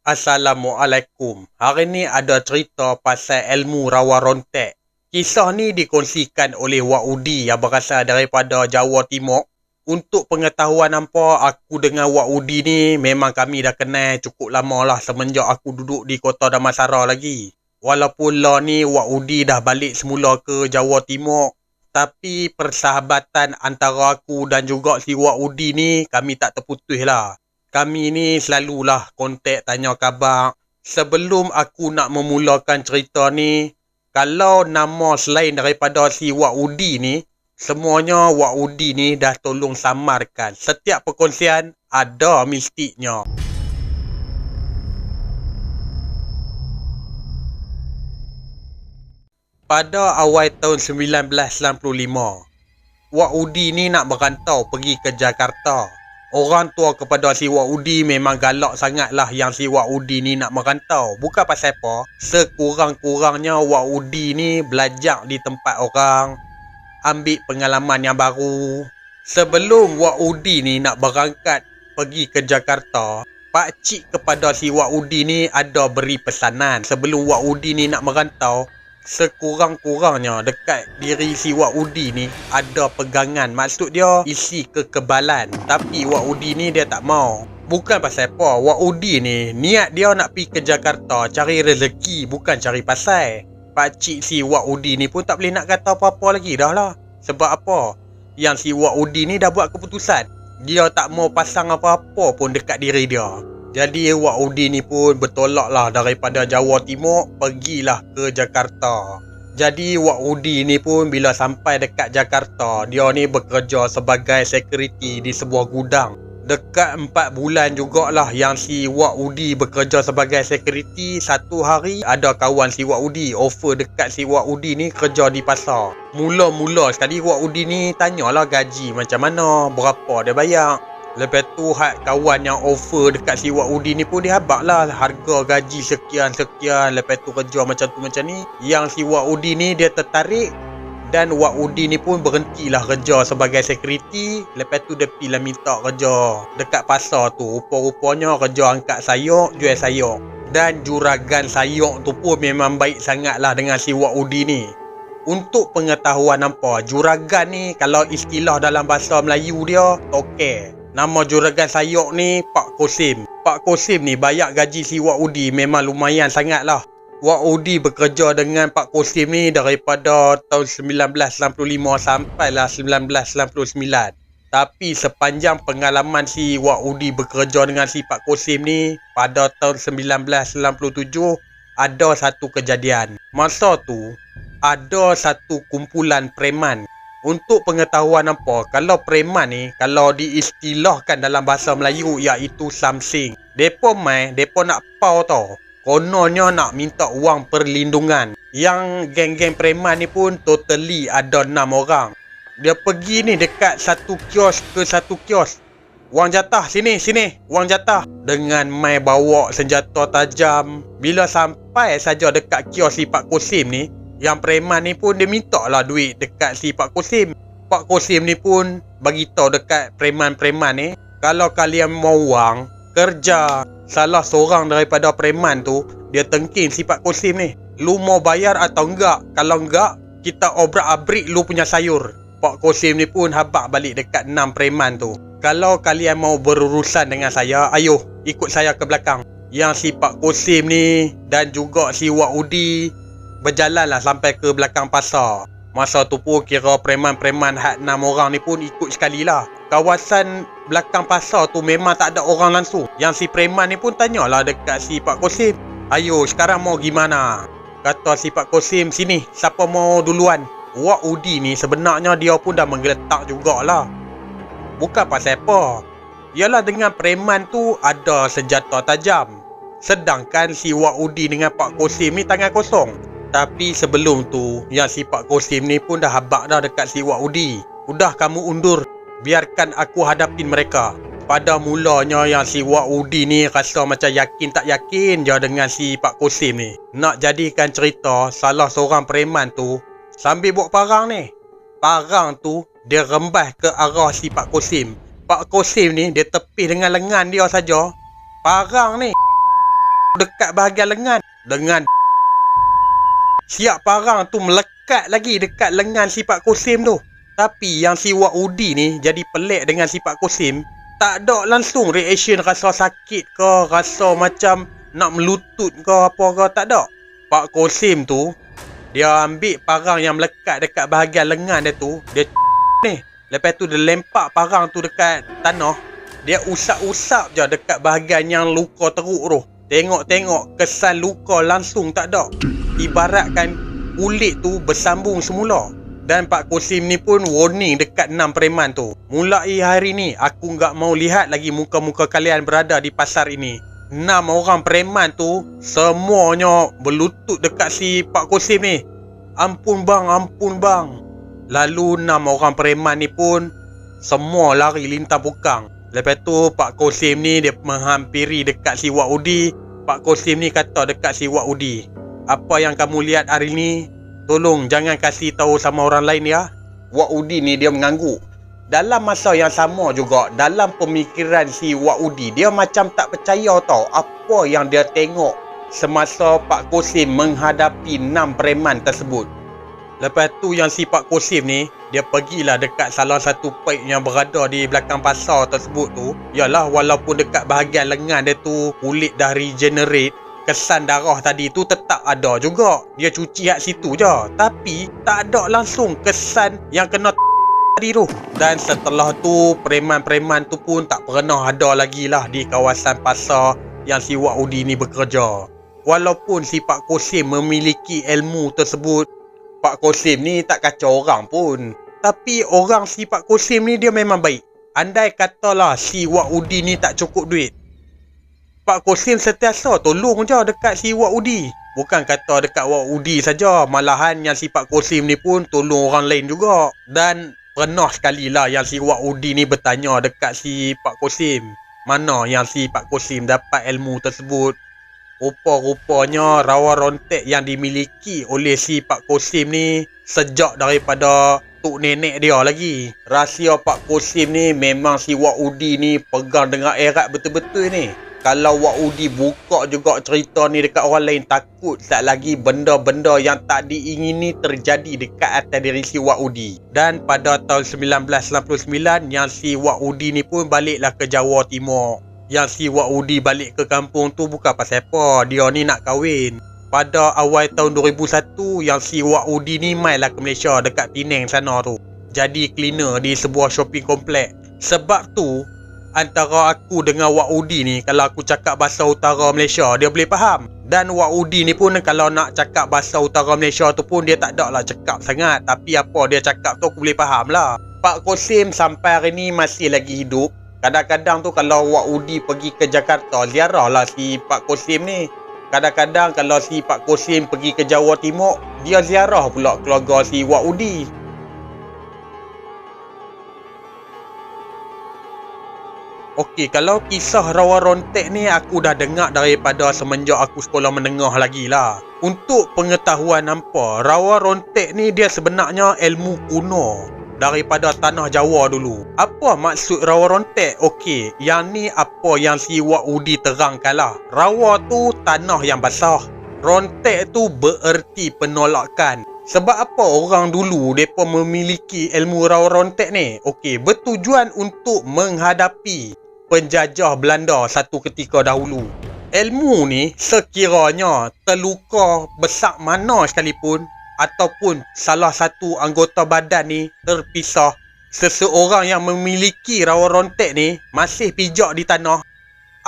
Assalamualaikum. Hari ni ada cerita pasal ilmu rawa rontek. Kisah ni dikongsikan oleh Wak Udi yang berasal daripada Jawa Timur. Untuk pengetahuan hampa, aku dengan Wak Udi ni memang kami dah kenal cukup lama lah semenjak aku duduk di Kota Damansara lagi. Walaupun lah ni Wak Udi dah balik semula ke Jawa Timur, tapi persahabatan antara aku dan juga si Wak Udi ni kami tak terputus lah. Kami ni selalulah kontak tanya khabar. Sebelum aku nak memulakan cerita ni, kalau nama selain daripada si Wak Udi ni, semuanya Wak Udi ni dah tolong samarkan. Setiap perkongsian ada mistiknya. Pada awal tahun 1995, Wak Udi ni nak merantau pergi ke Jakarta. Orang tua kepada si Wak Udi memang galak sangat lah yang si Wak Udi ni nak merantau. Bukan pasal apa, sekurang-kurangnya Wak Udi ni belajar di tempat orang, ambil pengalaman yang baru. Sebelum Wak Udi ni nak berangkat pergi ke Jakarta, pakcik kepada si Wak Udi ni ada beri pesanan. Sebelum Wak Udi ni nak merantau, sekurang-kurangnya dekat diri si Wak Udi ni ada pegangan. Maksud dia isi kekebalan. Tapi Wak Udi ni dia tak mau. Bukan pasal apa, Wak Udi ni niat dia nak pergi ke Jakarta cari rezeki, bukan cari pasal. Pakcik si Wak Udi ni pun tak boleh nak kata apa-apa lagi dah lah. Sebab apa? Yang si Wak Udi ni dah buat keputusan. Dia tak mau pasang apa-apa pun dekat diri dia. Jadi Wak Udi ni pun bertolak lah daripada Jawa Timur, pergilah ke Jakarta. Jadi Wak Udi ni pun bila sampai dekat Jakarta, dia ni bekerja sebagai security di sebuah gudang. Dekat 4 bulan jugalah yang si Wak Udi bekerja sebagai security. Satu hari ada kawan si Wak Udi offer dekat si Wak Udi ni kerja di pasar. Mula-mula sekali Wak Udi ni tanyalah gaji macam mana, berapa dia bayar. Lepas tu kawan yang offer dekat si Wak Udi ni pun dia habak lah harga gaji sekian-sekian. Lepas tu kerja macam tu macam ni. Yang si Wak Udi ni dia tertarik. Dan Wak Udi ni pun berhentilah kerja sebagai security. Lepas tu dia pergilah minta kerja dekat pasar tu. Rupa-rupanya kerja angkat sayur, jual sayur. Dan juragan sayur tu pun memang baik sangat lah dengan si Wak Udi ni. Untuk pengetahuan hampa, juragan ni kalau istilah dalam bahasa Melayu dia tokek. Nama juragan sayur ni Pak Kosim. Pak Kosim ni bayar gaji si Wak Udi memang lumayan sangat lah. Wak Udi bekerja dengan Pak Kosim ni daripada tahun 1965 sampailah 1999. Tapi sepanjang pengalaman si Wak Udi bekerja dengan si Pak Kosim ni, pada tahun 1997 ada satu kejadian. Masa tu ada satu kumpulan preman. Untuk pengetahuan hampa, kalau preman ni, kalau diistilahkan dalam bahasa Melayu iaitu samsing. Depa depa nak pau tau. Kononnya nak minta wang perlindungan. Yang geng-geng preman ni pun totally ada 6 orang. Dia pergi ni dekat satu kios ke satu kios. Wang jatah, sini, wang jatah. Dengan mai bawa senjata tajam. Bila sampai saja dekat kios si Pak Kosim ni, yang preman ni pun dia minta lah duit dekat si Pak Kosim. Pak Kosim ni pun bagi tahu dekat preman-preman ni, kalau kalian mau wang, kerja. Salah seorang daripada preman tu, dia tengking si Pak Kosim ni. Lu mau bayar atau enggak? Kalau enggak, kita obrak-abrik lu punya sayur. Pak Kosim ni pun habak balik dekat 6 preman tu. Kalau kalian mau berurusan dengan saya, ayo ikut saya ke belakang. Yang si Pak Kosim ni dan juga si Wak Udi berjalanlah sampai ke belakang pasar. Masa tu pun kira preman-preman 6 orang ni pun ikut sekali lah. Kawasan belakang pasar tu memang tak ada orang langsung. Yang si preman ni pun tanyalah dekat si Pak Kosim, ayo sekarang mau gimana? Kata si Pak Kosim, sini siapa mau duluan? Wak Udi ni sebenarnya dia pun dah menggeletak jugalah. Bukan pasal apa, ialah dengan preman tu ada senjata tajam. Sedangkan si Wak Udi dengan Pak Kosim ni tangan kosong. Tapi sebelum tu, yang si Pak Kosim ni pun dah habak dah dekat si Wak Udi. Udah kamu undur, biarkan aku hadapin mereka. Pada mulanya yang si Wak Udi ni rasa macam yakin tak yakin je dengan si Pak Kosim ni. Nak jadikan cerita, salah seorang preman tu sambil bawa parang ni. Parang tu dia rembas ke arah si Pak Kosim. Pak Kosim ni dia tepis dengan lengan dia saja. Parang ni dekat bahagian lengan. Dengan siap parang tu melekat lagi dekat lengan si Pak Kosim tu. Tapi yang si Wak Udi ni jadi pelik dengan si Pak Kosim. Tak ada langsung reaction rasa sakit ke, rasa macam nak melutut ke apa ke, tak ada. Pak Kosim tu, dia ambil parang yang melekat dekat bahagian lengan dia tu, dia ni. Lepas tu dia lempak parang tu dekat tanah. Dia usap-usap je dekat bahagian yang luka teruk tu. Tengok-tengok kesan luka langsung tak ada. Ibaratkan kulit tu bersambung semula. Dan Pak Kosim ni pun warning dekat 6 preman tu. Mulai hari ni aku nggak mau lihat lagi muka-muka kalian berada di pasar ini. 6 orang preman tu semuanya berlutut dekat si Pak Kosim ni. Ampun bang, ampun bang. Lalu 6 orang preman ni pun semua lari lintang pukang. Lepas tu Pak Kosim ni dia menghampiri dekat si Wak Udi. Pak Kosim ni kata dekat si Wak Udi, apa yang kamu lihat hari ni, tolong jangan kasih tahu sama orang lain ya. Wak Udi ni dia mengangguk. Dalam masa yang sama juga, dalam pemikiran si Wak Udi, dia macam tak percaya tau apa yang dia tengok semasa Pak Kosim menghadapi 6 preman tersebut. Lepas tu yang si Pak Kosim ni, dia pergilah dekat salah satu paip yang berada di belakang pasar tersebut tu. Yalah, walaupun dekat bahagian lengan dia tu kulit dah regenerate, kesan darah tadi tu tetap ada juga. Dia cuci kat situ je. Tapi tak ada langsung kesan yang kena tadi tu. Dan setelah tu preman-preman tu pun tak pernah ada lagi lah di kawasan pasar yang si Wak Udi ni bekerja. Walaupun si Pak Kosim memiliki ilmu tersebut, Pak Kosim ni tak kacau orang pun. Tapi orang si Pak Kosim ni dia memang baik. Andai katalah si Wak Udi ni tak cukup duit, Pak Kosim sentiasa tolong je dekat si Wak Udi. Bukan kata dekat Wak Udi saja, malahan yang si Pak Kosim ni pun tolong orang lain juga. Dan pernah sekali lah yang si Wak Udi ni bertanya dekat si Pak Kosim, mana yang si Pak Kosim dapat ilmu tersebut. Rupa-rupanya rawa rontek yang dimiliki oleh si Pak Kosim ni sejak daripada tok nenek dia lagi. Rahsia Pak Kosim ni memang si Wak Udi ni pegang dengan erat betul-betul ni. Kalau Wak Udi buka juga cerita ni dekat orang lain, takut tak lagi benda-benda yang tak diingini terjadi dekat atas diri si Wak Udi. Dan pada tahun 1999 yang si Wak Udi ni pun baliklah ke Jawa Timur. Yang si Wak Udi balik ke kampung tu bukan pasal apa, dia ni nak kahwin. Pada awal tahun 2001 yang si Wak Udi ni mainlah ke Malaysia dekat Penang sana tu. Jadi cleaner di sebuah shopping komplek. Sebab tu antara aku dengan Wak Udi ni, kalau aku cakap bahasa utara Malaysia dia boleh faham. Dan Wak Udi ni pun kalau nak cakap bahasa utara Malaysia tu pun dia tak ada lah cakap sangat. Tapi apa dia cakap tu aku boleh faham lah. Pak Kosim sampai hari ni masih lagi hidup. Kadang-kadang tu kalau Wak Udi pergi ke Jakarta, ziarah lah si Pak Kosim ni. Kadang-kadang kalau si Pak Kosim pergi ke Jawa Timur, dia ziarah pula keluarga si Wak Udi. Okey, kalau kisah rawa rontek ni aku dah dengar daripada semenjak aku sekolah menengah lagi lah. Untuk pengetahuan hampa, rawa rontek ni dia sebenarnya ilmu kuno daripada tanah Jawa dulu. Apa maksud rawa rontek? Okey, yang ni apa yang si Wak Udi terangkan lah. Rawa tu tanah yang basah. Rontek tu bererti penolakan. Sebab apa orang dulu mereka memiliki ilmu rawa rontek ni? Okey, bertujuan untuk menghadapi penjajah Belanda satu ketika dahulu. Ilmu ni sekiranya terluka besar mana sekalipun, ataupun salah satu anggota badan ni terpisah, seseorang yang memiliki rawa rontek ni masih pijak di tanah,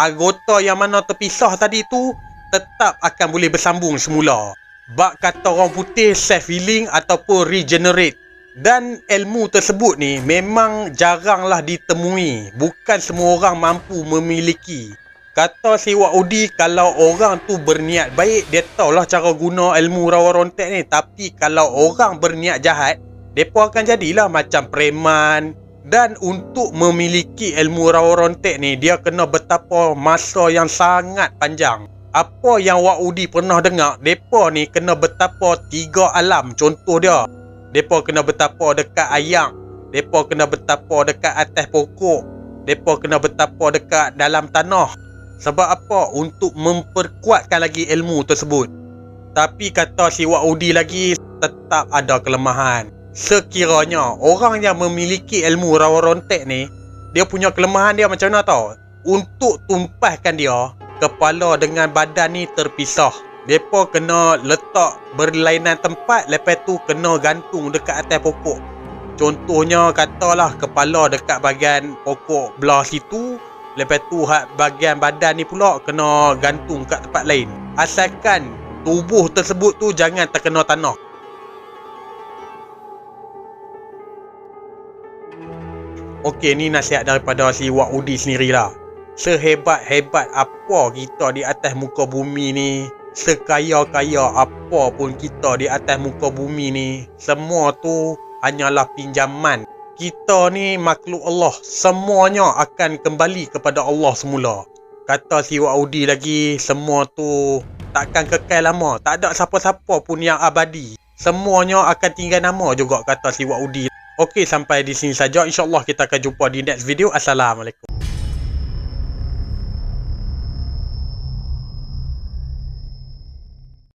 anggota yang mana terpisah tadi tu tetap akan boleh bersambung semula. Bak kata orang putih self-healing ataupun regenerate. Dan ilmu tersebut ni memang jaranglah ditemui. Bukan semua orang mampu memiliki. Kata si Wak Udi, kalau orang tu berniat baik, dia tahulah cara guna ilmu rawa rontek ni. Tapi kalau orang berniat jahat, mereka akan jadilah macam preman. Dan untuk memiliki ilmu rawa rontek ni, dia kena bertapa masa yang sangat panjang. Apa yang Wak Udi pernah dengar, mereka ni kena bertapa 3 alam. Contoh dia, mereka kena bertapa dekat ayak, mereka kena bertapa dekat atas pokok, mereka kena bertapa dekat dalam tanah. Sebab apa? Untuk memperkuatkan lagi ilmu tersebut. Tapi kata si Wa'udi lagi, tetap ada kelemahan. Sekiranya orang yang memiliki ilmu rawa rontek ni, dia punya kelemahan dia macam mana tau? Untuk tumpahkan dia, kepala dengan badan ni terpisah. Mereka kena letak berlainan tempat, lepas tu kena gantung dekat atas pokok. Contohnya katalah kepala dekat bahagian pokok belah situ, lepas tu bahagian badan ni pula kena gantung kat tempat lain. Asalkan tubuh tersebut tu jangan terkena tanah. Okey, ni nasihat daripada si Wa'udi sendirilah. Sehebat-hebat apa kita di atas muka bumi ni, sekaya-kaya apa pun kita di atas muka bumi ni, semua tu hanyalah pinjaman. Kita ni makhluk Allah, semuanya akan kembali kepada Allah semula. Kata si Wa'udi lagi, semua tu takkan kekal lama. Tak ada siapa-siapa pun yang abadi. Semuanya akan tinggal nama juga, kata si Wa'udi. Okey, sampai di sini saja. InsyaAllah kita akan jumpa di next video. Assalamualaikum.